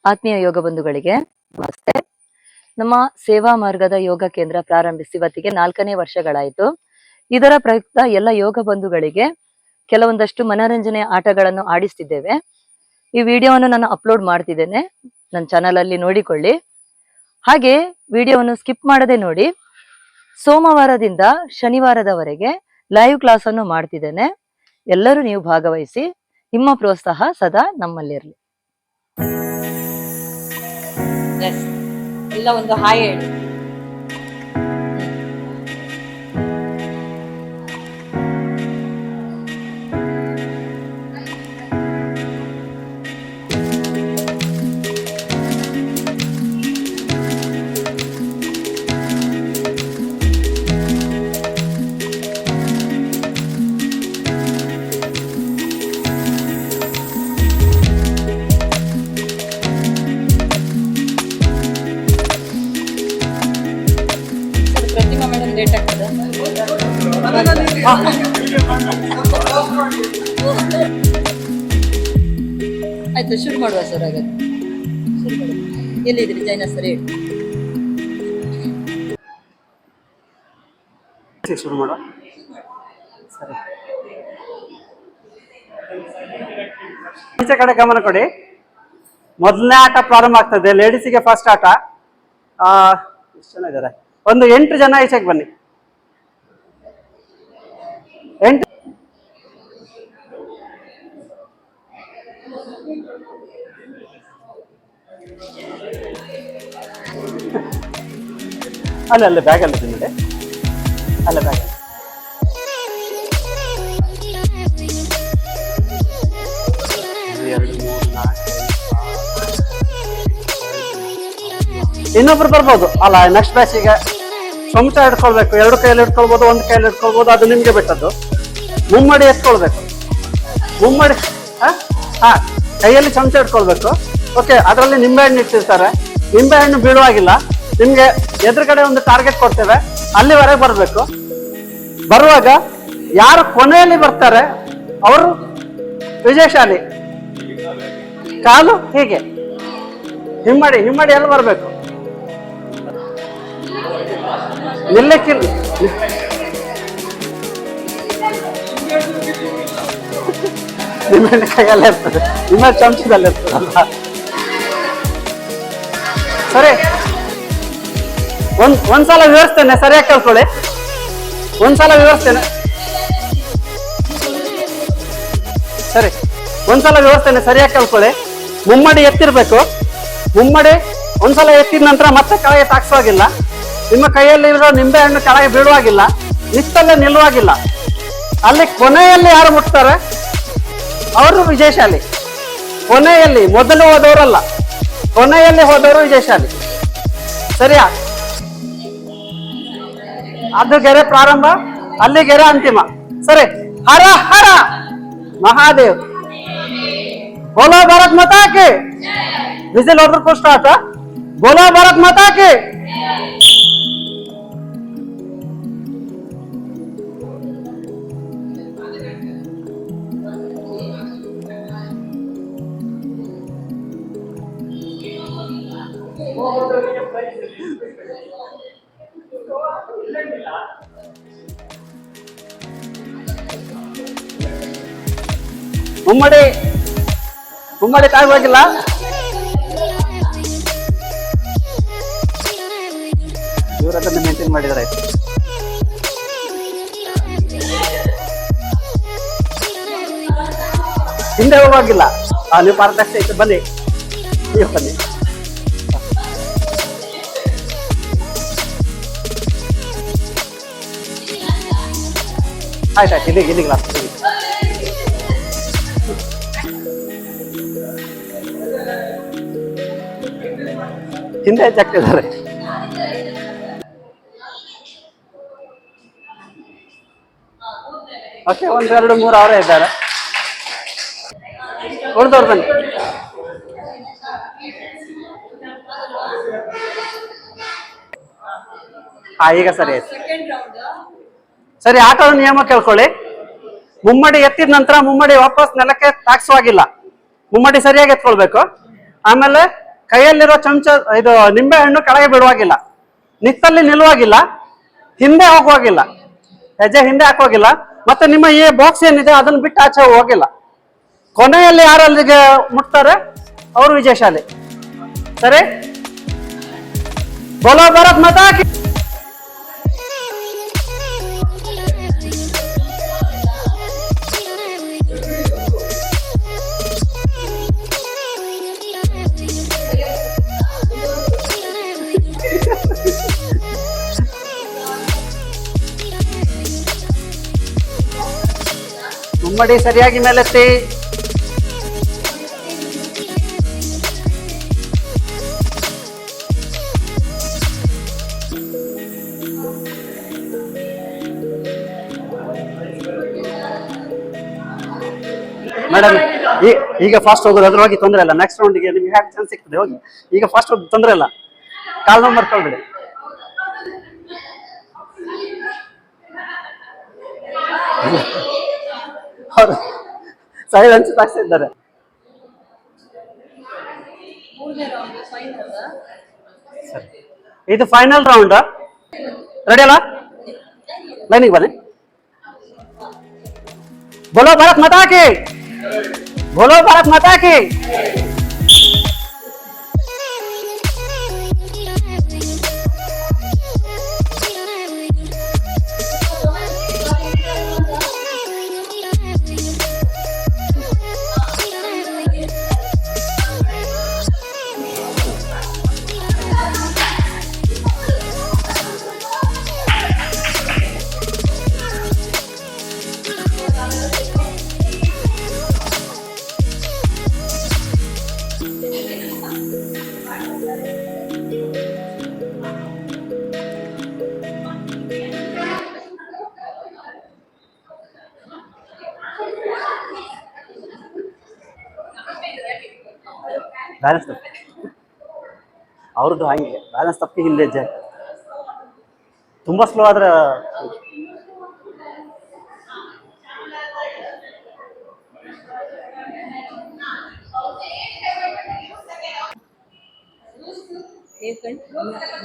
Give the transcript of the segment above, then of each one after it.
ಆತ್ಮೀಯ ಯೋಗ ಬಂಧುಗಳಿಗೆ ನಮಸ್ತೆ. ನಮ್ಮ ಸೇವಾ ಮಾರ್ಗದ ಯೋಗ ಕೇಂದ್ರ ಪ್ರಾರಂಭಿಸಿ ಇವತ್ತಿಗೆ 4ನೇ ವರ್ಷಗಳಾಯಿತು. ಇದರ ಪ್ರಯುಕ್ತ ಎಲ್ಲ ಯೋಗ ಬಂಧುಗಳಿಗೆ ಕೆಲವೊಂದಷ್ಟು ಮನರಂಜನೆ ಆಟಗಳನ್ನು ಆಡಿಸ್ತಿದ್ದೇವೆ. ಈ ವಿಡಿಯೋವನ್ನು ನಾನು ಅಪ್ಲೋಡ್ ಮಾಡ್ತಿದ್ದೇನೆ, ನನ್ನ ಚಾನಲ್ ಅಲ್ಲಿ ನೋಡಿಕೊಳ್ಳಿ. ಹಾಗೆ ವಿಡಿಯೋವನ್ನು ಸ್ಕಿಪ್ ಮಾಡದೆ ನೋಡಿ. ಸೋಮವಾರದಿಂದ ಶನಿವಾರದವರೆಗೆ ಲೈವ್ ಕ್ಲಾಸ್ ಅನ್ನು ಮಾಡ್ತಿದ್ದೇನೆ. ಎಲ್ಲರೂ ನೀವು ಭಾಗವಹಿಸಿ. ನಿಮ್ಮ ಪ್ರೋತ್ಸಾಹ ಸದಾ ನಮ್ಮಲ್ಲಿರಲಿ. ಎಲ್ಲ ಒಂದು ಹಾಯ್ ಹೇಳಿ. ಪ್ರತಿಮಾ ಮೇಡಮ್ ಲೇಟ್ ಆಗ್ತದೆ. ಆಯ್ತು, ಶುರು ಮಾಡುವ ಸರ್. ಹಾಗಾದ್ರೆ ಶುರು ಮಾಡಿ. ಎಲ್ಲಿದ್ರಿ ಜೈನ ಸರ್? ಹೇಳಿ. ಶುರು ಮಾಡುವ. ಸರಿ, ಈಚೆ ಕಡೆ ಗಮನ ಕೊಡಿ. ಮೊದಲನೇ ಆಟ ಪ್ರಾರಂಭ ಆಗ್ತದೆ. ಲೇಡೀಸಿಗೆ ಫಸ್ಟ್ ಆಟ. ಎಷ್ಟು ಜನ ಇದ್ದಾರೆ? ಒಂದು 8 ಜನ ಈಚೆಗೆ ಬನ್ನಿ. 8 ಅಲ್ಲೇ ಬ್ಯಾಗಲ್ಲಿ ನೋಡಿ, ಅಲ್ಲೇ ಬ್ಯಾಗ್. ಇನ್ನೊಬ್ರು ಬರ್ಬೋದು ಅಲ್ಲ. ನೆಕ್ಸ್ಟ್ ಬ್ಯಾಚಿಗೆ ಚಮಚ ಹಿಡ್ಕೊಳ್ಬೇಕು. 2 ಕೈಯಲ್ಲಿ ಹಿಡ್ಕೊಳ್ಬೋದು, 1 ಕೈಯಲ್ಲಿ ಹಿಡ್ಕೊಳ್ಬೋದು, ಅದು ನಿಮ್ಗೆ ಬಿಟ್ಟದ್ದು. ಮುಮ್ಮಡಿ ಎತ್ಕೊಳ್ಬೇಕು. ಮುಮ್ಮಡಿ ಕೈಯಲ್ಲಿ ಚಮಚ ಹಿಡ್ಕೊಳ್ಬೇಕು. ಓಕೆ, ಅದರಲ್ಲಿ ನಿಂಬೆಹಣ್ಣು ಇಟ್ಟಿರ್ತಾರೆ. ನಿಂಬೆಹಣ್ಣು ಬೀಳುವಾಗಿಲ್ಲ. ನಿಮ್ಗೆ ಎದುರುಗಡೆ ಒಂದು ಟಾರ್ಗೆಟ್ ಕೊಡ್ತೇವೆ, ಅಲ್ಲಿವರೆಗೆ ಬರಬೇಕು. ಬರುವಾಗ ಯಾರು ಕೊನೆಯಲ್ಲಿ ಬರ್ತಾರೆ ಅವರು ವಿಜಯಶಾಲಿ. ಕಾಲು ಹೀಗೆ ಹಿಮ್ಮಡಿ ಎಲ್ಲಿ ಬರಬೇಕು? ನಿಲ್ಲಕ್ಕಿಲ್ಲ. ನಿಮ್ಮೆ ಕೈಯಲ್ಲೇ ಇರ್ತದೆ, ನಿಮ್ಮ ಚಮಚದಲ್ಲಿ ಇರ್ತದಲ್ಲ. ಸರಿ, ಒಂದ್ಸಲ ವಿವರಿಸ್ತೇನೆ, ಸರಿಯಾಗಿ ಕೇಳ್ಕೊಳ್ಳಿ. ಒಂದ್ಸಲ ವಿವರಿಸ್ತೇನೆ. ಸರಿ, ಒಂದ್ಸಲ ವಿವರಿಸ್ತೇನೆ, ಸರಿಯಾಗಿ ಕೇಳ್ಕೊಳ್ಳಿ. ಮುಮ್ಮಡಿ ಎತ್ತಿರ್ಬೇಕು. ಮುಮ್ಮಡಿ ಒಂದ್ಸಲ ಎತ್ತಿದ ನಂತರ ಮತ್ತೆ ಕೆಳಗೆ ತಾಕ್ಸುವಾಗಿಲ್ಲ. ನಿಮ್ಮ ಕೈಯಲ್ಲಿರೋ ನಿಂಬೆ ಹಣ್ಣು ಕೆಳಗೆ ಬೀಳುವಾಗಿಲ್ಲ. ನಿತ್ತಲ್ಲೇ ನಿಲ್ಲುವಾಗಿಲ್ಲ. ಅಲ್ಲಿ ಕೊನೆಯಲ್ಲಿ ಯಾರು ಮುಟ್ತಾರೆ ಅವರು ವಿಜಯಶಾಲಿ. ಕೊನೆಯಲ್ಲಿ, ಮೊದಲು ಹೋದವರಲ್ಲ, ಕೊನೆಯಲ್ಲಿ ಹೋದವರು ವಿಜಯಶಾಲಿ. ಸರಿಯಾ? ಅದು ಗೆರೆ ಪ್ರಾರಂಭ, ಅಲ್ಲಿ ಗೆರೆ ಅಂತಿಮ. ಸರಿ, ಹರ ಹರ ಮಹಾದೇವ್, ಬೋಲೋ ಭಾರತ್ ಮಾತಾ ಕಿ. ವಿಸಿಲ್ ಹೊಡೆದ್ರು ಸ್ಟಾರ್ಟ್. ಬೋಲೋ ಭಾರತ್ ಮಾತಾ ಕಿ. ಮುಮ್ಮಡಿ ತಾಗೋಗಿಲ್ಲ. ಇವರದನ್ನು ಮೇಂಟೈನ್ ಮಾಡಿದ್ರೆ ಆಯ್ತು. ಹಿಂದೆ ಹೋಗಿಲ್ಲ. ನೀವು ಪಾರದರ್ಶಕ ಇತ್ತು, ಬನ್ನಿ, ನೀವು ಬನ್ನಿ. ಆಯ್ತಾಯ್ತು, ಇಲ್ಲಿ ಗ್ಲಾಸ್ ಹಿಂದೆ ಹೆಚ್ಚಾಗ್ತಿದ್ದಾರೆ. ಓಕೆ, 1 2 3 ಅವರೇ ಇದ್ದಾರೆ. ಉಳಿದವ್ರು ಬನ್ನಿ. ಈಗ ಸರಿ ಆಯ್ತು. ಸರಿ, ಆಟದ ನಿಯಮ ಕೇಳ್ಕೊಳ್ಳಿ. ಮುಮ್ಮಡಿ ಎತ್ತಿದ ನಂತರ ಮುಮ್ಮಡಿ ವಾಪಸ್ ನೆಲಕ್ಕೆ ತಾಕ್ಸುವಾಗಿಲ್ಲ. ಮುಮ್ಮಡಿ ಸರಿಯಾಗಿ ಎತ್ಕೊಳ್ಬೇಕು. ಆಮೇಲೆ ಕೈಯಲ್ಲಿರೋ ಚಮಚ ಇದು ನಿಂಬೆ ಹಣ್ಣು ಕೆಳಗೆ ಬಿಡುವಾಗಿಲ್ಲ, ನಿತ್ತಲ್ಲಿ ನಿಲ್ಲುವಾಗಿಲ್ಲ, ಹಿಂದೆ ಹೋಗುವಾಗಿಲ್ಲ, ಹೆಜ್ಜೆ ಹಿಂದೆ ಹಾಕುವಾಗಿಲ್ಲ, ಮತ್ತೆ ನಿಮ್ಮ ಈ ಬಾಕ್ಸ್ ಏನಿದೆ ಅದನ್ನ ಬಿಟ್ಟು ಆಚೆ ಹೋಗಿಲ್ಲ. ಕೊನೆಯಲ್ಲಿ ಯಾರಲ್ಲಿಗೆ ಮುಟ್ತಾರೆ ಅವರು ವಿಜಯಶಾಲಿ. ಸರಿ, ಬೋಲೋ ಭಾರತ್ ಮಾತಾ ಕಿ. ಮುಮ್ಮಡಿ ಸರಿಯಾಗಿ ಮೇಲೆತ್ತಿ. ಮೇಡಮ್ ಈಗ ಫಾಸ್ಟ್ ಹೋಗೋದು ಅದ್ರೊಳಗೆ ತೊಂದರೆ ಇಲ್ಲ. ನೆಕ್ಸ್ಟ್ ರೌಂಡ್ಗೆ ನಿಮ್ಗೆ ಹ್ಯಾಕ್ ಚಾನ್ಸ್ ಸಿಗ್ತದೆ, ಹೋಗಿ. ಈಗ ಫಾಸ್ಟ್ ಹೋಗಿ ತೊಂದರೆ ಇಲ್ಲ, ಕಾಲ್ ನಂಬರ್ ಕೊಳ್ಬೇಡಿ. ಅವರು ಸೈಲೆನ್ಸ್ ತಾಕ್ತಾ ಇದ್ದಾರೆ. ಇದು ಫೈನಲ್ ರೌಂಡ್. ರೆಡಿ ಅಲ್ಲ? ಲೈನಿಗೆ ಬನ್ನಿ. बोलो भारत माता की, बोलो भारत माता की. ಬ್ಯಾಲೆನ್ಸ್ ತಪ್ಪಿ ಅವ್ರದ್ದು ಹಂಗೆ ಬ್ಯಾಲೆನ್ಸ್ ತಪ್ಪಿ ಹಿಂದೆ ಹೆಜ್ಜೆ ತುಂಬಾ ಸ್ಲೋ ಆದ್ರೆ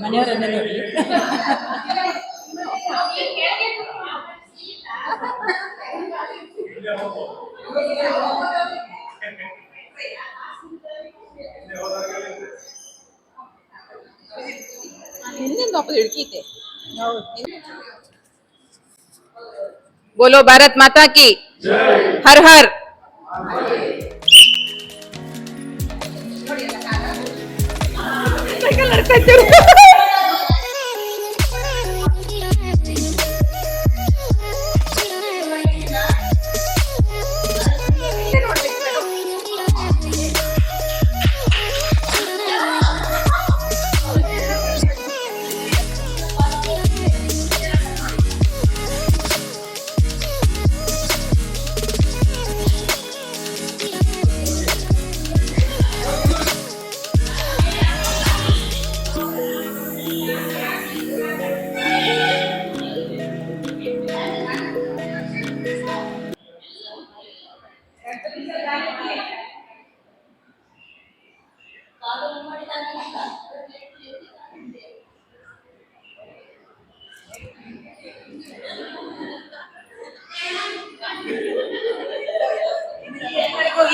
ಮನೆಯವರನ್ನ ನೋಡಿ. बोलो भारत माता की, हर हर.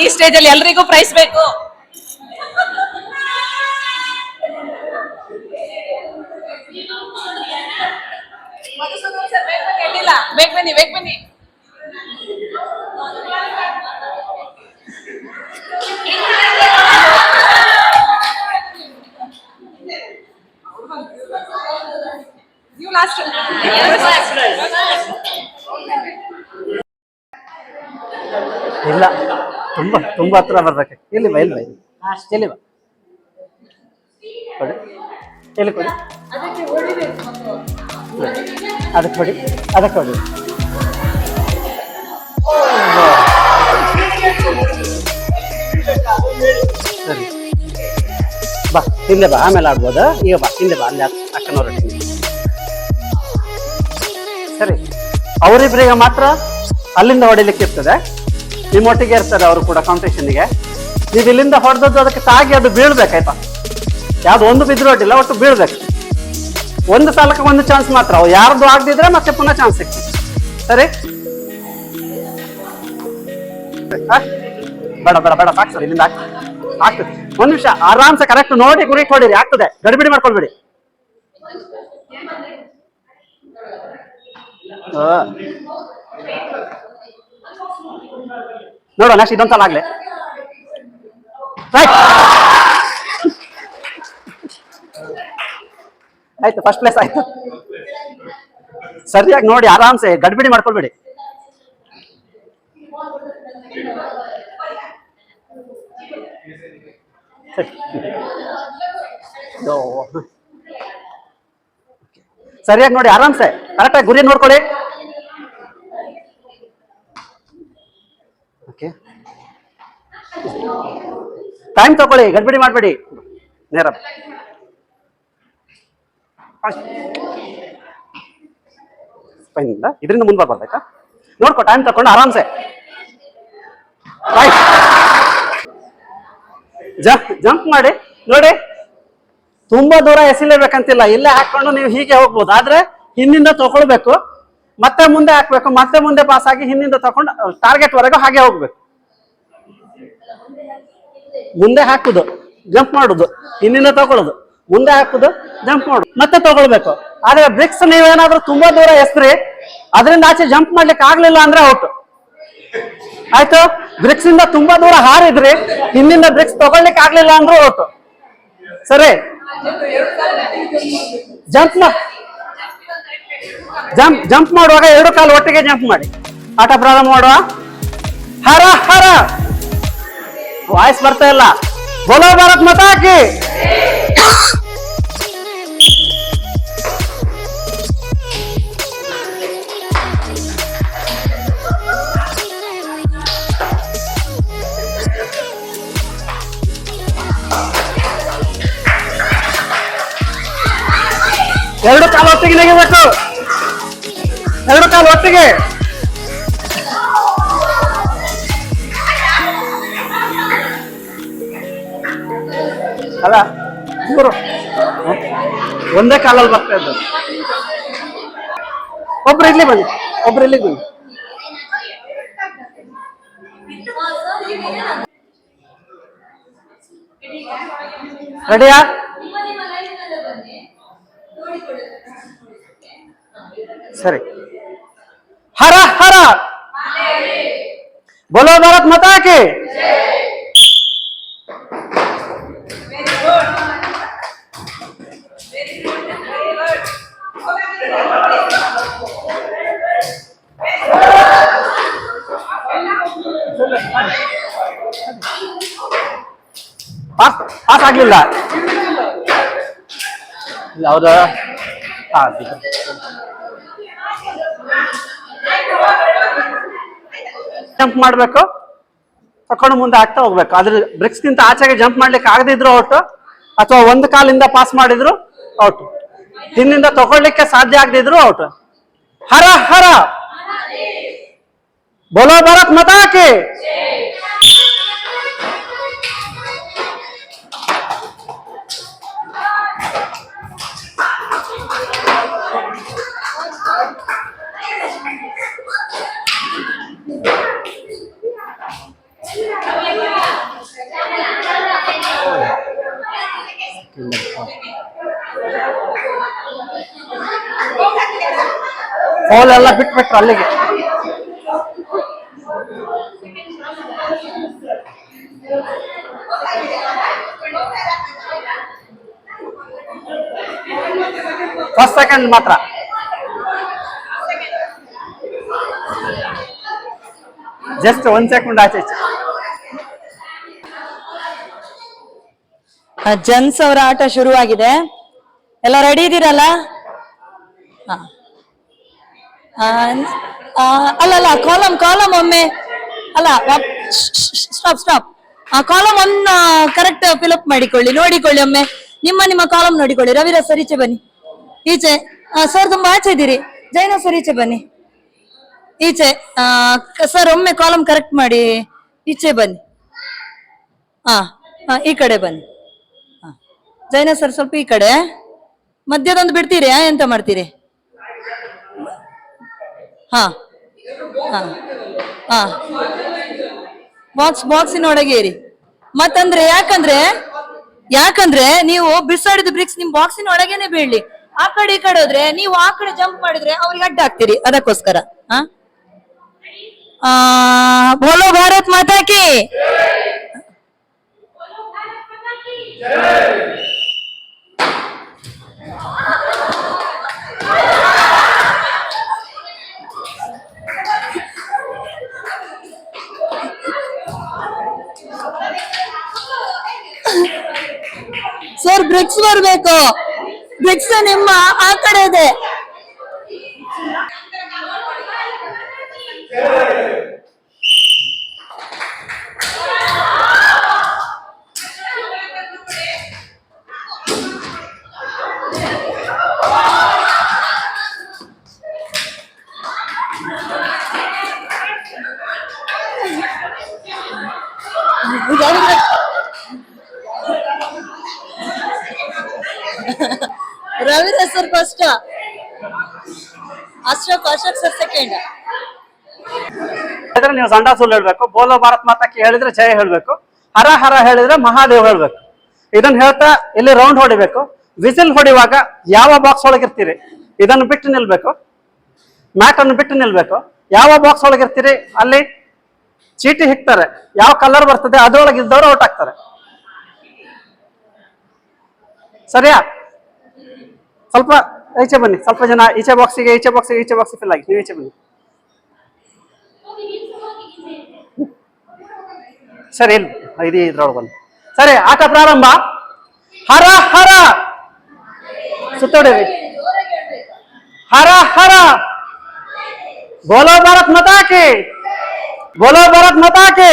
ಈ ಸ್ಟೇಜ್ ಅಲ್ಲಿ ಎಲ್ರಿಗೂ ಪ್ರೈಸ್ ಬೇಕು. ಬೇಗ ಬನ್ನಿ, ಬೇಗ ಬನ್ನಿ. ನೀವು ಲಾಸ್ಟ್. ಇಲ್ಲ, ತುಂಬಾ ತುಂಬಾ ಹತ್ರ ಬರ್ಬೇಕು. ಇಲ್ಲಿ ಬಾ, ಇಲ್ಲಿ ಬಾ, ಇಲ್ಲಿ ಬಾ, ಕೊಡಿ, ಎಲ್ಲಿ ಕೊಡಿ, ಅದಕ್ಕೆ ಕೊಡಿ, ಅದಕ್ಕೆ ಕೊಡಿ. ಸರಿ, ಬಾ ಹಿಂದೆ ಬಾ, ಆಮೇಲೆ ಆಡ್ಬೋದು. ಈಗ ಬಾ ಹಿಂದೆ ಬಾ, ಅಲ್ಲಿ ಅಕ್ಕನವ್ರ ಸರಿ. ಅವರಿಬ್ಬರಿಗೆ ಮಾತ್ರ ಅಲ್ಲಿಂದ ಹೊಡಿಲಿಕ್ಕೆ ಇರ್ತದೆ, ನಿಮ್ಮೊಟ್ಟಿಗೆ ಇರ್ತಾರೆ ಅವರು ಕೂಡ ಕಾಂಪಿಟೇಷನ್ಗೆ. ನೀವು ಇಲ್ಲಿಂದ ಹೊಡೆದದ್ದು ಅದಕ್ಕೆ ತಾಗಿ ಅದು ಬೀಳ್ಬೇಕಾಯ್ತಾ. ಯಾವ್ದು ಒಂದು ಬಿದ್ರು ಅಡ್ಡಿಲ್ಲ, ಒಟ್ಟು ಬೀಳ್ಬೇಕು. ಒಂದು ಸಲಕ್ಕೆ ಒಂದು ಚಾನ್ಸ್ ಮಾತ್ರ, ಯಾರ್ದು ಆಗದಿದ್ರೆ ಮತ್ತೆ ಪುನಃ ಚಾನ್ಸ್ ಸಿಗ್ತದೆ. ಸರಿ, ಬೇಡ ಬೇಡ ಬೇಡ, ಸಾಕು ಸರ್, ಇಲ್ಲಿಂದ ಆಗ್ತದೆ. ಒಂದ್ ನಿಮಿಷ ಆರಾಮ್ಸೆ ಕರೆಕ್ಟ್ ನೋಡಿ ಗುರಿ ಹೊಡಿರಿ, ಆಗ್ತದೆ, ಗಡಿಬಿಡಿ ಮಾಡ್ಕೊಳ್ಬೇಡಿ. ನೋಡುವ ನೆಕ್ಸ್ಟ್ ಇದೊಂದ್ಸಲ ಆಗ್ಲಿ. ಆಯ್ತು, ಫಸ್ಟ್ ಪ್ಲೇಸ್ ಆಯ್ತು. ಸರಿಯಾಗಿ ನೋಡಿ ಆರಾಮ್ಸೆ, ಗಡ್ಬಿಡಿ ಮಾಡ್ಕೊಳ್ಬೇಡಿ. ಸರಿಯಾಗಿ ನೋಡಿ ಆರಾಮ್ಸೆ, ಕರೆಕ್ಟಾಗಿ ಗುರಿ ನೋಡ್ಕೊಳ್ಳಿ. ಓಕೆ, ಟೈಮ್ ತಗೊಳ್ಳಿ, ಗಡ್ಬಿಡಿ ಮಾಡಬೇಡಿ. ನೇರ ಇದರಿಂದ ಮುಂದೆ ಬರ್ಬೇಕಾ ನೋಡ್ಕೊ, ಟೈಮ್ ತಕೊಂಡು ಆರಾಮ್ಸೆ. ಜಂಪ್ ಮಾಡಿ ನೋಡಿ, ತುಂಬಾ ದೂರ ಎಸಿಲೇಬೇಕಂತಿಲ್ಲ, ಇಲ್ಲೇ ಹಾಕೊಂಡು ನೀವು ಹೀಗೆ ಹೋಗ್ಬೋದು. ಆದ್ರೆ ಹಿಂದಿಂದ ತಗೊಳ್ಬೇಕು, ಮತ್ತೆ ಮುಂದೆ ಹಾಕ್ಬೇಕು, ಮತ್ತೆ ಮುಂದೆ ಪಾಸ್ ಆಗಿ ಹಿಂದಿಂದ ತಕೊಂಡು ಟಾರ್ಗೆಟ್ ವರೆಗೂ ಹಾಗೆ ಹೋಗ್ಬೇಕು. ಮುಂದೆ ಹಾಕುದು, ಜಂಪ್ ಮಾಡುದು, ಹಿಂದಿಂದ ತಗೊಳ್ಳೋದು, ಮುಂದೆ ಹಾಕುದು, ಜಂಪ್ ಮಾಡುದು, ಮತ್ತೆ ತಗೊಳ್ಬೇಕು. ಆದ್ರೆ ಬ್ರಿಕ್ಸ್ ನೀವೇನಾದ್ರೂ ತುಂಬಾ ದೂರ ಎಸ್ರಿ, ಅದರಿಂದ ಆಚೆ ಜಂಪ್ ಮಾಡ್ಲಿಕ್ಕೆ ಆಗ್ಲಿಲ್ಲ ಅಂದ್ರೆ ಔಟ್. ಆಯ್ತು, ಬ್ರಿಕ್ಸ್ ಇಂದ ತುಂಬಾ ದೂರ ಹಾರಿದ್ರಿ, ಹಿಂದಿಂದ ಬ್ರಿಕ್ಸ್ ತಗೊಳ್ಲಿಕ್ಕೆ ಆಗ್ಲಿಲ್ಲ ಅಂದ್ರೆ ಔಟ್. ಸರಿ, ಜಂಪ್ ಮಾಡುವಾಗ ಎರಡು ಕಾಲು ಒಟ್ಟಿಗೆ ಜಂಪ್ ಮಾಡಿ ಆಟ ಪ್ರಾರಂಭ ಮಾಡುವ. ಹರ ಹರ, ವಾಯ್ಸ್ ಬರ್ತಾ ಇಲ್ಲ. ಬೋಲೋ ಭಾರತ್ ಮಾತಾ ಕಿ. ಎರಡು ಕಾಲು ಒಟ್ಟಿಗೆ ನೆಗೆಬೇಕು, ಎರಡು ಕಾಲು ಒಟ್ಟಿಗೆ. ಅಲ್ಲ ಇವರು ಒಂದೇ ಕಾಲಲ್ಲಿ ಬರ್ತಾ ಇದ್ದಾರೆ. ಒಬ್ರು ಇಲ್ಲಿ ಬನ್ನಿ, ಒಬ್ರು ಇಲ್ಲಿಗೆ ಬನ್ನಿ. ರೆಡಿಯಾ? ಸರಿ, ಹರ ಹರ, ಬೋಲೋ ಭಾರತ್ ಮಾತಾ ಕಿ. ಪಾಸ್ ಆಗ್ಲಿಲ್ಲ ಹೌದಾ? ಜಂಪ್ ಮಾಡ್ಬೇಕು, ತಕೊಂಡು ಮುಂದೆ ಆಗ್ತಾ ಹೋಗ್ಬೇಕು. ಅದ್ರ ಬ್ರಿಕ್ಸ್ ಗಿಂತ ಆಚೆಗೆ ಜಂಪ್ ಮಾಡ್ಲಿಕ್ಕೆ ಆಗದಿದ್ರು ಔಟ್, ಅಥವಾ ಒಂದು ಕಾಲಿಂದ ಪಾಸ್ ಮಾಡಿದ್ರು ಔಟ್, ಹಿಂದಿಂದ ತಗೊಳ್ಳಿಕ್ಕೆ ಸಾಧ್ಯ ಆಗದಿದ್ರು ಔಟ್. ಹರ ಹರ, ಬೋಲೋ ಭಾರತ್ ಮಾತಾ ಕಿ. ಫೌಲ್ ಎಲ್ಲ ಬಿಟ್ಬಿಟ್ರು ಅಲ್ಲಿಗೆ. ಫಸ್ಟ್ ಸೆಕೆಂಡ್ ಮಾತ್ರ. ಜಸ್ಟ್ 1 ಸೆಕೆಂಡ್ ಆಚೆ. ಜನ್ಸ್ ಅವರ ಆಟ ಶುರುವಾಗಿದೆ, ಎಲ್ಲ ರೆಡಿ ಇದ್ದೀರಲ್ಲ? ಅಲ್ಲ ಕಾಲಮ್ ಒಮ್ಮೆ ಅಲ್ಲ, ಸ್ಟಾಪ್. ಕಾಲಮ್ ಒನ್ನ ಕರೆಕ್ಟ್ ಫಿಲಪ್ ಮಾಡಿಕೊಳ್ಳಿ, ನೋಡಿಕೊಳ್ಳಿ ಒಮ್ಮೆ. ನಿಮ್ಮ ಕಾಲಮ್ ನೋಡಿಕೊಳ್ಳಿ. ರವಿರಾಜ್ ಸರ್ ಈಚೆ ಬನ್ನಿ, ಈಚೆ. ಸರ್ ತುಂಬಾ ಆಚೆ ಇದ್ದೀರಿ. ಜೈನ ಸರ್ ಈಚೆ ಬನ್ನಿ, ಈಚೆ. ಸರ್ ಒಮ್ಮೆ ಕಾಲಮ್ ಕರೆಕ್ಟ್ ಮಾಡಿ, ಈಚೆ ಬನ್ನಿ. ಈ ಕಡೆ ಬನ್ನಿ. ಜೈನ ಸರ್ ಸ್ವಲ್ಪ ಈ ಕಡೆ ಮಧ್ಯದೊಂದು ಬಿಡ್ತೀರಿ ಎಂತ ಮಾಡ್ತೀರಿ? ಹಾ ಹಾ ಹಾ ಬಾಕ್ಸಿನ ಒಳಗೆ ಏರಿ. ಮತ್ತಂದ್ರೆ ಯಾಕಂದ್ರೆ ನೀವು ಬಿಸಾಡಿದ ಬ್ರಿಕ್ಸ್ ನಿಮ್ ಬಾಕ್ಸಿನ ಒಳಗೇನೆ ಬೀಳ್ಲಿ. ಆ ಕಡೆ ಈ ಕಡೆ ಹೋದ್ರೆ ನೀವು ಆ ಕಡೆ ಜಂಪ್ ಮಾಡಿದ್ರೆ ಅವ್ರಿಗೆ ಅಡ್ಡ ಆಗ್ತೀರಿ. ಅದಕ್ಕೋಸ್ಕರ ಬೋಲೋ ಭಾರತ್ ಮಾತಾ ಕಿ. ಸರ್ ಬ್ರಿಕ್ಸ್ ಬರ್ಬೇಕು. ಬ್ರಿಕ್ಸ್ ನಿಮ್ಮ ಆ ಕಡೆ ಇದೆ. Raviraj sir first, Ashok sir second. ನೀವು ಸಂಡಾಸುಲ್ ಹೇಳ್ಬೇಕು, ಬೋಲೋ ಭಾರತ್ ಮಾತಾಕಿ ಹೇಳಿದ್ರೆ ಜಯ ಹೇಳ್ಬೇಕು, ಹರ ಹರ ಹೇಳಿದ್ರೆ ಮಹಾದೇವ್ ಹೇಳ್ಬೇಕು. ಇದನ್ನ ಹೇಳ್ತಾ ಇಲ್ಲಿ ರೌಂಡ್ ಹೊಡಿಬೇಕು. ವಿಸಿಲ್ ಹೊಡಿವಾಗ ಯಾವ ಬಾಕ್ಸ್ ಒಳಗಿರ್ತೀರಿ ಇದನ್ನು ಬಿಟ್ಟು ನಿಲ್ಬೇಕು, ಮ್ಯಾಟ್ ಅನ್ನು ಬಿಟ್ಟು ನಿಲ್ಬೇಕು. ಯಾವ ಬಾಕ್ಸ್ ಒಳಗಿರ್ತೀರಿ ಅಲ್ಲಿ ಚೀಟಿ ಹಿಕ್ತಾರೆ, ಯಾವ ಕಲರ್ ಬರ್ತದೆ ಅದ್ರೊಳಗೆ ಇದ್ದವರು ಔಟ್ ಆಗ್ತಾರೆ. ಸರಿಯಾ? ಸ್ವಲ್ಪ ಈಚೆ ಬನ್ನಿ, ಸ್ವಲ್ಪ ಜನ ಈಚೆ ಬಾಕ್ಸಿಗೆ ಫಿಲ್ ಆಗಿ ನೀವು ಈಚೆ ಬನ್ನಿ. ಸರಿ, ಇಲ್ಲಿ ಇದ್ರೊಳಗೆ ಬನ್ನಿ. ಸರಿ, ಆಟ ಪ್ರಾರಂಭ. ಹರ ಹರ ಸುತ್ತೋಡಿರಿ. ಹರ ಹರ ಬೋಲೋ ಭಾರತ್ ಮಾತಾ ಕಿ, ಬೋಲೋ ಭಾರತ್ ಮಾತಾ ಕಿ.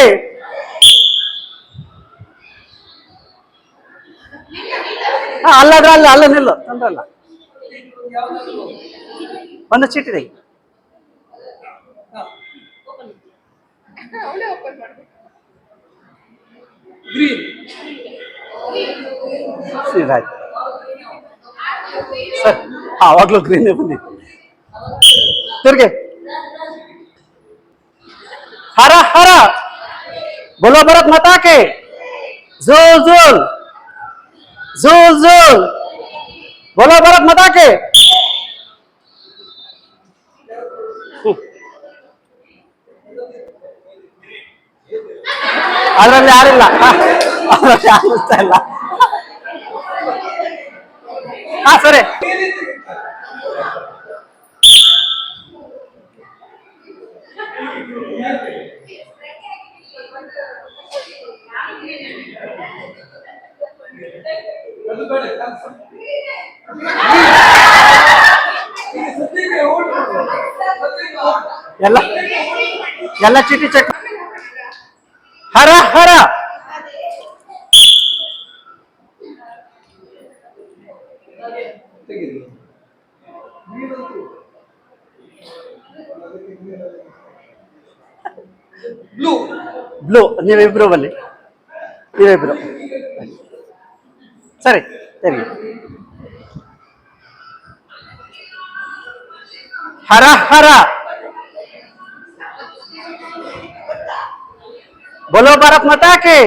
ಅಲ್ಲ ನಿಲ್ಲು, ತೊಂದ್ರೆ ಇಲ್ಲ. ಒಂದು ಚೀಟಿ ತೆಗಿ. ಆಯ್ತು ಸರ್, ಆವಾಗ್ಲೂ ಗ್ರೀನ್ ಬಂದಿತ್ತು. ತಿರ್ಗಿ. ಹರ ಹರ ಬೋಲೋ ಭಾರತ್ ಮಾತಾ ಕಿ. ಝೂಲ್ ಝೂಲ್ ಝೂಲ್ ಝೂಲ್ ಬೋಲೋ ಭಾರತ್ ಮಾತಾ ಕಿ. ಅದರಲ್ಲಿ ಯಾರಿಲ್ಲ, ಅದರಲ್ಲಿ ಯಾರು ಇಲ್ಲ. ಸರಿ. ಎಲ್ಲ ಚೀಟಿ ಚೆಕ್. ಹರ ಹರ ಬ್ಲೂ. ನೀವಿಬ್ರು ಬನ್ನಿ, ನೀವಿಬ್ರು ಸರಿ. ಸರಿ, ಹರ ಹರ ಬೋಲೋ ಭಾರತ್ ಮಾತಾ ಕಿ.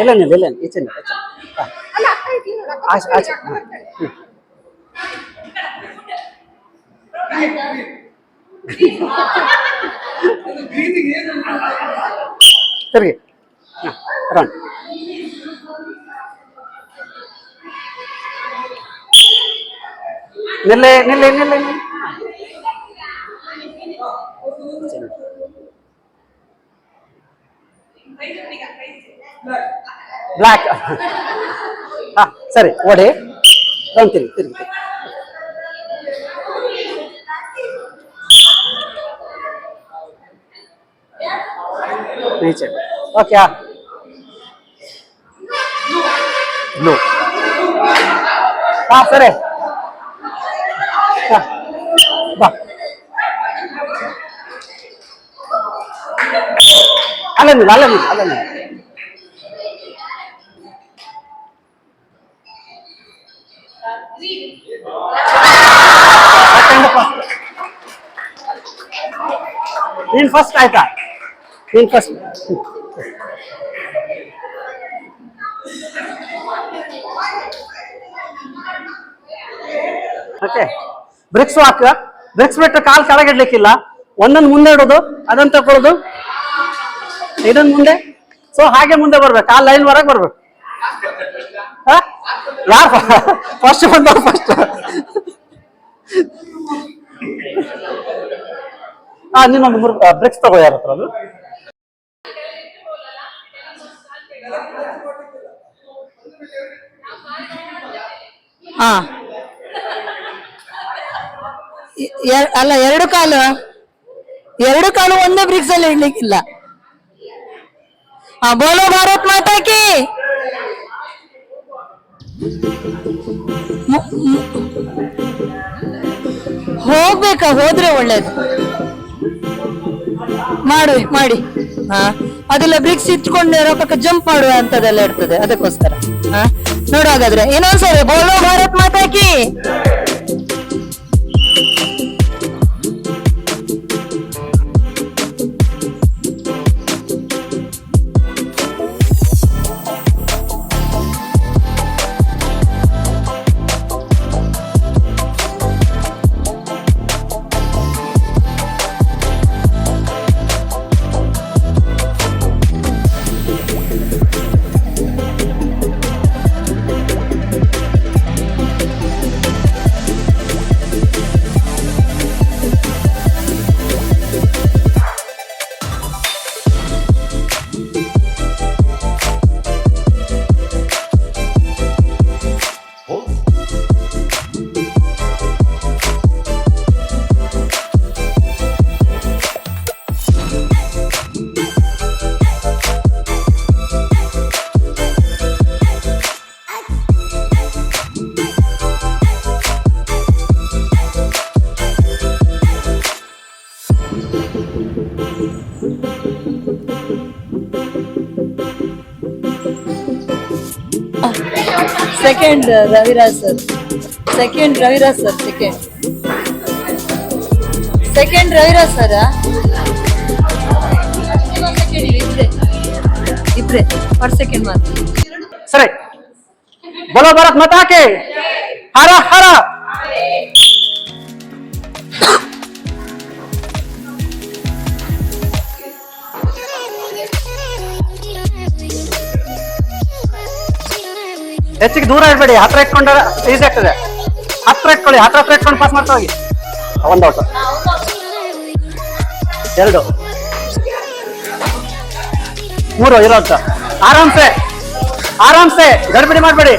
ಇಲ್ಲ ಈಚೆ ಆಚೆ. ತಿರ್ಗಿ ರನ್. ನಿಲ್ಲೆ. ಬ್ಲ್ಯಾಕ್. ಸರಿ, ಓಡಿ ರೌಂಡ್ ತಿರ್ಗಿ. नीचे ओके ब्लू हाँ सर बा ಅಲ್ಲೇನಿಲ್ಲ ಅಲ್ಲೇನಿಲ್ಲ ಅಲ್ಲೇನಿಲ್ಲ. ನೀನ್ ಫಸ್ಟ್ ಆಯ್ತಾ? ನೀನ್ ಫಸ್ಟ್. ಓಕೆ, ಬ್ರಿಕ್ಸ್ ಹಾಕ. ಬ್ರಿಕ್ಸ್ ಬಿಟ್ಟು ಕಾಲ್ ಕೆಳಗಿಡ್ಲಿಕ್ಕಿಲ್ಲ. ಒಂದೊಂದು ಮುಂದೆ ಇಡೋದು, ಅದನ್ನ ತಗೊಳ್ಳೋದು, ಇದನ್ ಮುಂದೆ. ಸೊ ಹಾಗೆ ಮುಂದೆ ಬರ್ಬೇಕು, ಆ ಲೈನ್ ವರೆಗೆ ಬರ್ಬೇಕು. ಯಾರು ಫಸ್ಟ್ ಬಂದವ್ರು ಫಸ್ಟ್. ನೀನೊಂದು ಬ್ರಿಕ್ಸ್ ತಗೋ. ಯಾರ ಹತ್ರ ಅದು? ಹಾ, ಅಲ್ಲ, ಎರಡು ಕಾಲು ಒಂದೇ ಬ್ರಿಕ್ಸ್ ಅಲ್ಲಿ ಇಡ್ಲಿಕ್ಕಿಲ್ಲ. ಬೋಲೋ ಭಾರತ್ ಮಾತಾ ಕಿ. ಹೋಗ್ಬೇಕಾ? ಹೋದ್ರೆ ಒಳ್ಳೇದು. ಮಾಡಿ. ಹಾ, ಅದೆಲ್ಲ ಬ್ರಿಕ್ಸ್ ಇಟ್ಕೊಂಡು ರೊಕ್ಕ ಜಂಪ್ ಮಾಡುವ ಅಂತದೆಲ್ಲ ಇರ್ತದೆ, ಅದಕ್ಕೋಸ್ಕರ. ಹಾ, ನೋಡು ಹಾಗಾದ್ರೆ ಇನ್ನೊಂದ್ಸರಿ ಬೋಲೋ ಭಾರತ್ ಮಾತಾ ಕಿ. Second Raviraj sir. Second Raviraj sir. ಇಬ್ರೆ ಪರ್ ಸೆಕೆಂಡ್ ಮಾತ್ರ. ಸರಿ, ಬೋಲೋ ಭಾರತ್ ಮಾತಾ ಕಿ. ಹರ ಹರ. ಹೆಚ್ಚಿಗೆ ದೂರ ಇಡ್ಬೇಡಿ, ಹತ್ರ ಇಟ್ಕೊಂಡ್ರೆ ಈಸಿ ಆಗ್ತದೆ. ಹತ್ರ ಇಟ್ಕೊಂಡು ಪಾಸ್ ಮಾಡ್ತಾ ಹೋಗಿ. ಒಂದು ಔಟ್, 2, 3 ಇರೋಂತ. ಆರಾಮ್ಸೆ ಗಡ್ಬಿಡಿ ಮಾಡಬೇಡಿ.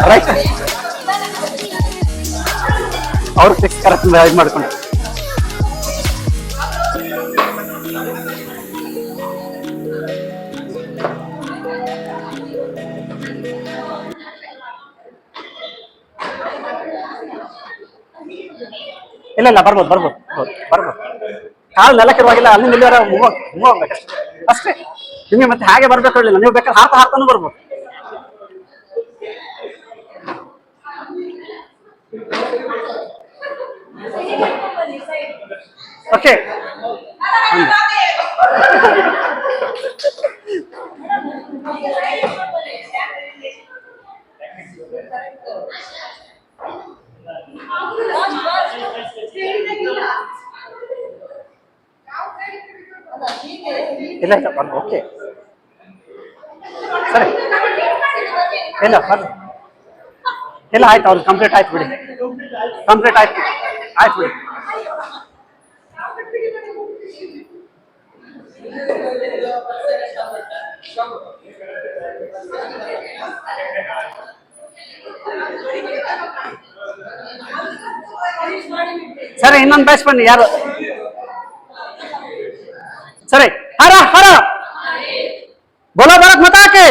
ರೈಟ್, ಅವ್ರು ಫಿಕ್ಸ್ ಕರೆಕ್ಟ್ ಇದು ಮಾಡ್ಕೊಂಡು. ಇಲ್ಲ, ಬರ್ಬೋದು. ಕಾಲು ನೆಲಕ್ಕಿರುವಾಗಿಲ್ಲ, ಅಲ್ಲಿ ನಿಲ್ಲಿವರ ಹೋಗ್ಬೇಕಷ್ಟೇ. ಅಷ್ಟೇ. ನಿಮಗೆ ಮತ್ತೆ ಹಾಗೆ ಬರ್ಬೇಕು ಹೇಳಿಲ್ಲ, ನೀವು ಬೇಕಾದ್ರೆ ಹಾರ್ತಾನು ಬರ್ಬೋದು. ಓಕೆ, ಇಲ್ಲ ಓಕೆ, ಸರಿ. ಇಲ್ಲ ಆಯ್ತು, ಅವ್ರು ಕಂಪ್ಲೀಟ್ ಆಯ್ತು ಬಿಡಿ. ಆಯ್ತು ಬಿಡಿ. ಸರಿ, ಇನ್ನೊಂದು ಬ್ಯಾಚ್ ಬನ್ನಿ. ಯಾರು? ಸರಿ, ಹರ ಹರ. ಬೋಲೋ ಭಾರತ್ ಮಾತಾ ಕಿ.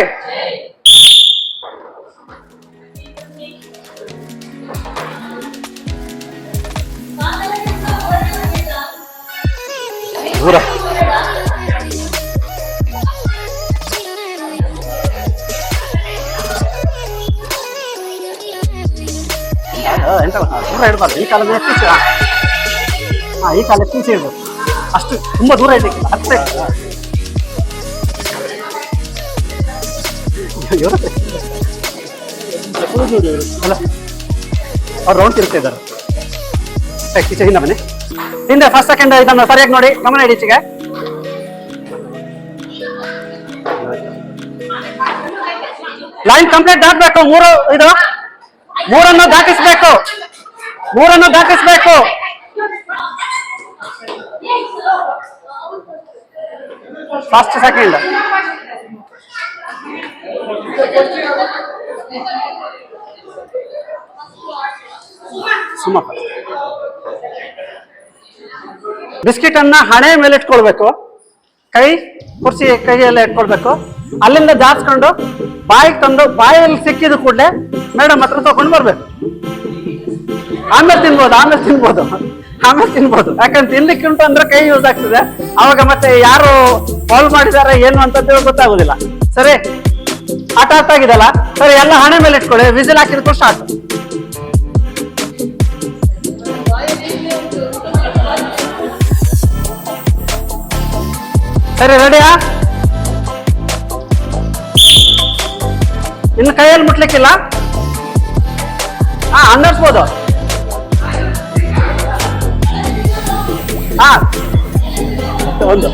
ದೂರ ದೂರ ಇಡಬಾರ್ದು. ಈ ಕಾಲ ಎತ್ತಿಸಿ, ಹಾ ಈ ಕಾಲ ಎತ್ತಿಸಿ ಇಡ್ಬೇಕು. ಅಷ್ಟು ತುಂಬಾ ದೂರ ಇಡ್ಲಿಕ್ಕಿಲ್ಲ, ಹತ್ತಿರ ಅಲ್ಲ ಅವ್ರು ರೌಂಡ್ ತಿರುಗ್ತಾ ಇದ್ದಾರೆ. ಈಚೆ ಹಿಂದೆ ಬನ್ನಿ, ಹಿಂದೆ ಫಸ್ಟ್ ಸೆಕೆಂಡ್ ಇದನ್ನು ಸರಿಯಾಗಿ ನೋಡಿ, ಗಮನ ಇಡಿ ಈಚೆಗೆ. ಲೈನ್ ಕಂಪ್ಲೀಟ್ ದಾಟಬೇಕು. ಮೂರನ್ನು ದಾಟಿಸ್ಬೇಕು. ಫಸ್ಟ್ ಸೆಕೆಂಡ್ ಸುಮ್ಮ. ಬಿಸ್ಕಿಟ್ ಅನ್ನ ಹಣೆ ಮೇಲೆ ಇಟ್ಕೊಳ್ಬೇಕು, ಕುರ್ಚಿ ಕೈಯಲ್ಲೇ ಇಟ್ಕೊಳ್ಬೇಕು. ಅಲ್ಲಿಂದ ಜಾಸ್ಕೊಂಡು ಬಾಯಿಗೆ ತಂದು ಬಾಯಲ್ಲಿ ಸಿಕ್ಕಿದ ಕೂಡಲೇ ಮೇಡಮ್ ಹತ್ರ ತಗೊಂಡು ಬರ್ಬೇಕು. ಆಮೇಲೆ ತಿನ್ಬೋದು. ಯಾಕಂದ್ರೆ ತಿನ್ಲಿಕ್ಕೆ ಉಂಟು ಅಂದ್ರೆ ಕೈ ಯೂಸ್ ಆಗ್ತದೆ. ಅವಾಗ ಮತ್ತೆ ಯಾರು ಫಾಲ್ ಮಾಡಿದಾರೆ ಏನು ಅಂತದ್ದು ಗೊತ್ತಾಗುದಿಲ್ಲ. ಸರಿ, ಆಟ ಆಗಿದೆಲ್ಲ. ಸರಿ, ಎಲ್ಲ ಹಣೆ ಮೇಲೆ ಇಟ್ಕೊಳ್ಳಿ. ವಿಸಿಲ್ ಹಾಕಿದ ಸ್ಟಾರ್ಟ್. ಸರಿ, ರೆಡಿಯಾ? ಇನ್ನು ಕೈಯಲ್ಲಿ ಮುಟ್ಲಿಕ್ಕಿಲ್ಲ. ಹಾ, ಅನ್ನಿಸ್ಬೋದು. ಹಾ, 1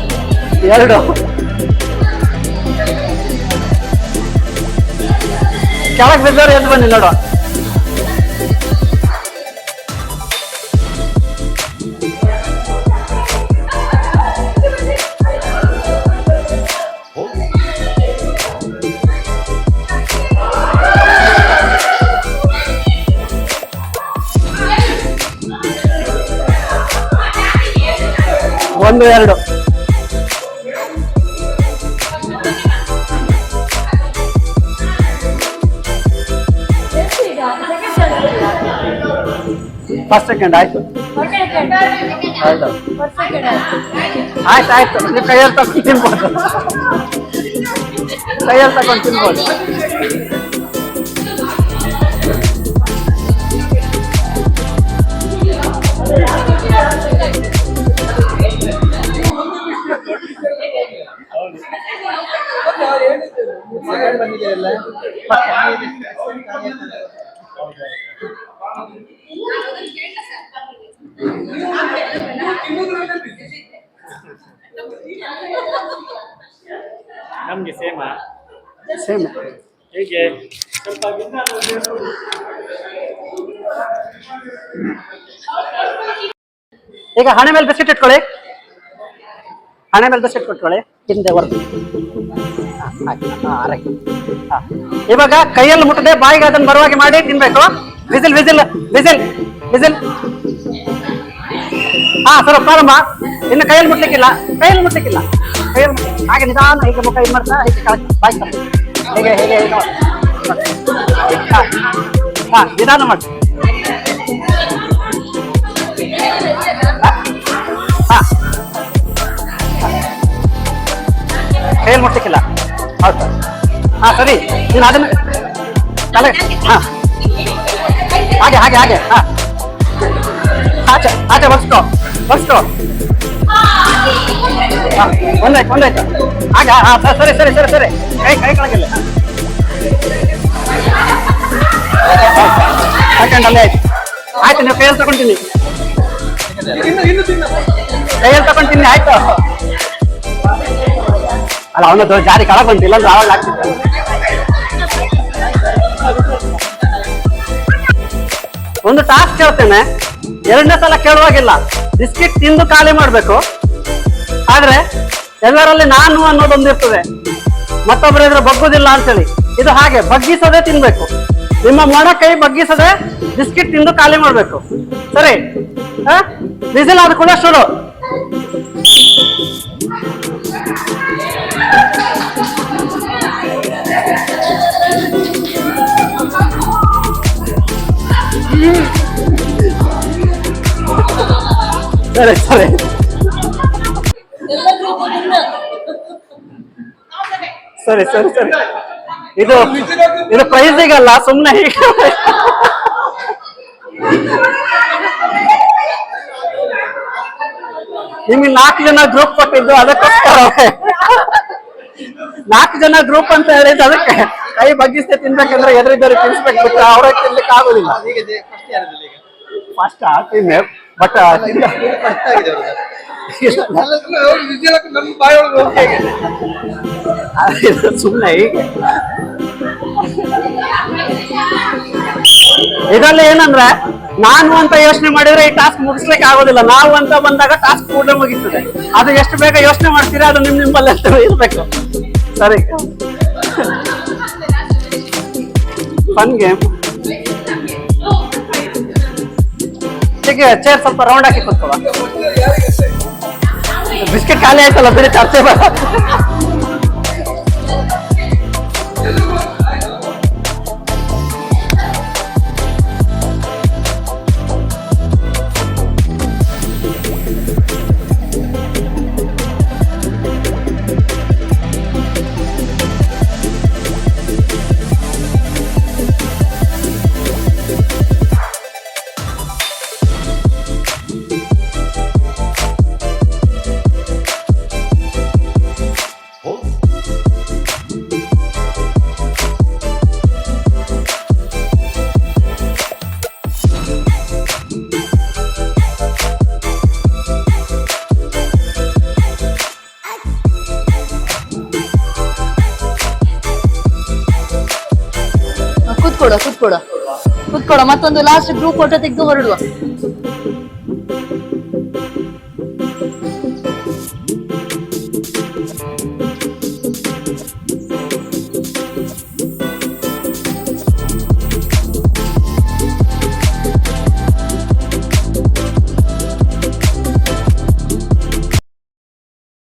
2 ಕೆಳಗೆ ಬಿದ್ದವ್ರು ಎದ್ದು ಬನ್ನಿ ನೋಡುವ. ಒಂದು 2 ಫಸ್ಟ್ ಸೆಕೆಂಡ್ ಆಯ್ತು. ಆಯ್ತು. ನೀವು ಕೈಯಲ್ಲಿ ತಗೊಂಡು ತಿನ್ಬೋದು. ನಮ್ಗೆ ಸೇಮ್ ಹೇಗೆ ಸ್ವಲ್ಪ ಈಗ ಹಣೆ ಮೇಲೆ ಬಿಸ್ಕೆಟ್ ಇಟ್ಕೊಳ್ಳಿ. ಹಿಂದೆ ಹೊರತು. ಇವಾಗ ಕೈಯಲ್ಲಿ ಮುಟ್ಟದೆ ಬಾಯಿಗೆ ಅದನ್ನು ಬರುವಾಗಿ ಮಾಡಿ ತಿನ್ಬೇಕು. ವಿಸಿಲ್. ಹಾ, ಸರ್ ಪ್ರಾರಂಭ. ಇನ್ನು ಕೈಯಲ್ಲಿ ಮುಟ್ಲಿಕ್ಕಿಲ್ಲ. ಹಾಗೆ ನಿಧಾನ ಹೀಗೆ ಮುಖ ಇದು ಮಾಡ್ತಾ ಹೀಗೆ ಬಾಯಿ ಹೇಗೆ ಹಾ, ನಿಧಾನ ಮಾಡಿ. ಹಾ, ಕೈಯಲ್ಲಿ ಮುಟ್ಲಿಕ್ಕಿಲ್ಲ. ಹೌದು ಸರ್. ಹಾ, ಸರಿ. ನೀನು ಅದನ್ನ ತಲೆ ಹಾ ಹಾಗೆ ಹಾ, ಆಚೆ ಬರ್ಸ್ಕೋ. ಒಂದಾಯ್ತು. ಹಾಗೆ ಹಾ, ಸರಿ. ಕೈ ಕೆಳಗಿಲ್ಲ. ಸೆಕೆಂಡ್ ಅಲ್ಲೇ ಆಯ್ತು. ನೀವು ಕೈಯಲ್ಲಿ ತಗೊಂತೀನಿ. ಆಯ್ತು. ಅಲ್ಲ, ಅವನದು ಜಾರಿ ಕೆಳಗೆ ಬಂತಿಲ್ಲ ಅಂದ್ರೆ ಆವಾಗ ಆಗ್ತಿತ್ತು. ಒಂದು ಟಾಸ್ಕ್ ಹೇಳ್ತೇನೆ, 2ನೇ ಸಲ ಕೇಳುವಾಗಿಲ್ಲ. ಬಿಸ್ಕಿಟ್ ತಿಂದು ಖಾಲಿ ಮಾಡ್ಬೇಕು. ಆದ್ರೆ ಎಲ್ಲರಲ್ಲಿ ನಾನು ಅನ್ನೋದೊಂದು ಇರ್ತದೆ, ಮತ್ತೊಬ್ಬರ ಎದುರು ಬಗ್ಗುದಿಲ್ಲ ಅಂತೇಳಿ. ಇದು ಹಾಗೆ ಬಗ್ಗಿಸದೆ ತಿನ್ಬೇಕು. ನಿಮ್ಮ ಮೊಣ ಕೈ ಬಗ್ಗಿಸದೆ ಬಿಸ್ಕಿಟ್ ತಿಂದು ಖಾಲಿ ಮಾಡ್ಬೇಕು. ಸರಿ, ವಿಸಿಲ್ ಆದ ಕೂಡ ಶುರು. ಸರಿ ಇದು ಪ್ರೈಸಿಗಲ್ಲ, ಸುಮ್ಮನೆ ನಿಮಗೆ 4 ಜನ ಗ್ರೂಪ್ ಕೊಟ್ಟಿದ್ದು ಅದಕ್ಕೋಸ್ಕರ 4 ಜನ ಗ್ರೂಪ್ ಅಂತ ಹೇಳಿದ್ದು ಅದಕ್ಕೆ ಕೈ ಬಗ್ಗಿಸ್ತೇ ತಿನ್ಬೇಕಂದ್ರೆ ಎದುರಿದ್ದವ್ರಿಗೆ ತಿನ್ಸ್ಬೇಕು ಬಿಟ್ಟು ಅವ್ರ ತಿನ್ಲಿಕ್ಕೆ ಆಗುದಿಲ್ಲ. ಫಸ್ಟ್ ತಿನ್ನೆ ಬಟ್ ಸುಮ್ಮನೆ ಹೀಗೆ ಇದರಲ್ಲಿ ಏನಂದ್ರೆ ನಾನು ಅಂತ ಯೋಚನೆ ಮಾಡಿದ್ರೆ ಈ ಟಾಸ್ಕ್ ಮುಗಿಸ್ಲಿಕ್ಕೆ ಆಗೋದಿಲ್ಲ. ನಾವು ಅಂತ ಬಂದಾಗ ಟಾಸ್ಕ್ ಕೂಡಲೇ ಮುಗಿತದೆ. ಅದು ಎಷ್ಟು ಬೇಗ ಯೋಚನೆ ಮಾಡ್ತೀರಾ ಅದು ನಿಮ್ಮಲ್ಲಿ ಇರ್ಬೇಕು. ಸರಿ, ಫನ್ ಗೇಮ್. ಹೀಗೆ ಚೇರ್ ಸ್ವಲ್ಪ ರೌಂಡ್ ಹಾಕಿ ಕೂತ್ಕೊಳ್ಳ. ಬಿಸ್ಕೆಟ್ ಖಾಲಿ ಆಯ್ತಲ್ಲ, ಬೇರೆ ಚರ್ಚೆ ಬೇಡ. ಕೂತ್ಕೊಡ ಮತ್ತೊಂದು ಲಾಸ್ಟ್ ಗ್ರೂಪ್ ಫೋಟೋ ತೆಗೆದು ಹೊರಡುವ.